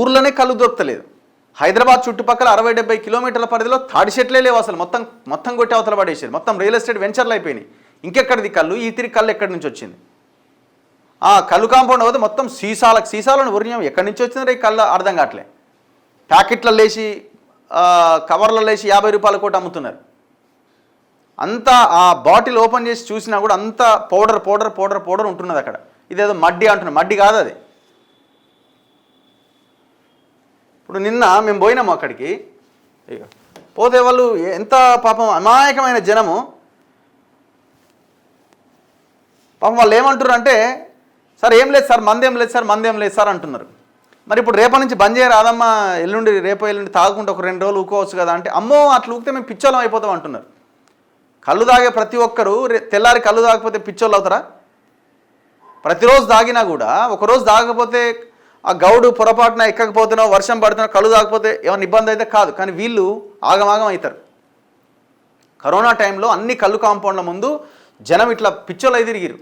ఊర్లోనే కళ్ళు దొరకలేదు. హైదరాబాద్ చుట్టుపక్కల 60-70 కిలోమీటర్ల పరిధిలో తాడి చెట్లే లేవు అసలు. మొత్తం కొట్టి అవతల పడేసారు. మొత్తం రియల్ ఎస్టేట్ వెంచర్లు అయిపోయినాయి. ఇంకెక్కడిది కళ్ళు? ఈ తిరిగి కళ్ళు ఎక్కడి నుంచి వచ్చింది? కళ్ళు కాంపౌండ్ అవుతే మొత్తం సీసాలను ఉరియం ఎక్కడి నుంచి వచ్చింది ఈ కళ్ళు అర్థం కావట్లే. ప్యాకెట్లలో వేసి కవర్లలో వేసి 50 రూపాయల కోటి అమ్ముతున్నారు. అంతా ఆ బాటిల్ ఓపెన్ చేసి చూసినా కూడా అంతా పౌడర్ ఉంటున్నది అక్కడ. ఇదేదో మడ్డి అంటున్నారు. మడ్డి కాదు అది. ఇప్పుడు నిన్న మేము పోయినాము అక్కడికి. పోతే వాళ్ళు ఎంత పాపం అమాయకమైన జనము. పాపం వాళ్ళు ఏమంటారు అంటే, సార్ ఏం లేదు సార్, మందేం లేదు సార్ అంటున్నారు. మరి ఇప్పుడు రేపటి నుంచి బంద్ చేయరు రాదమ్మా, ఎల్లుండి తాగుకుంటే ఒక 2 రోజులు ఊకోవచ్చు కదా అంటే, అమ్మో అట్లా ఊకితే మేము పిచ్చోళ్ళం అయిపోతాం అంటున్నారు. కళ్ళు తాగే ప్రతి ఒక్కరు తెల్లారి కళ్ళు తాగకపోతే పిచ్చోళ్ళు అవుతారా? ప్రతిరోజు తాగినా కూడా ఒకరోజు తాగకపోతే ఆ గౌడు పొరపాటున ఎక్కకపోతున్నా, వర్షం పడుతున్నా, కళ్ళు తాగకపోతే ఏమైనా ఇబ్బంది అయితే కాదు. కానీ వీళ్ళు ఆగమాగం అవుతారు. కరోనా టైంలో అన్ని కళ్ళు కాంపౌండ్ల ముందు జనం ఇట్లా పిచ్చోళ్ళు తిరిగిరు.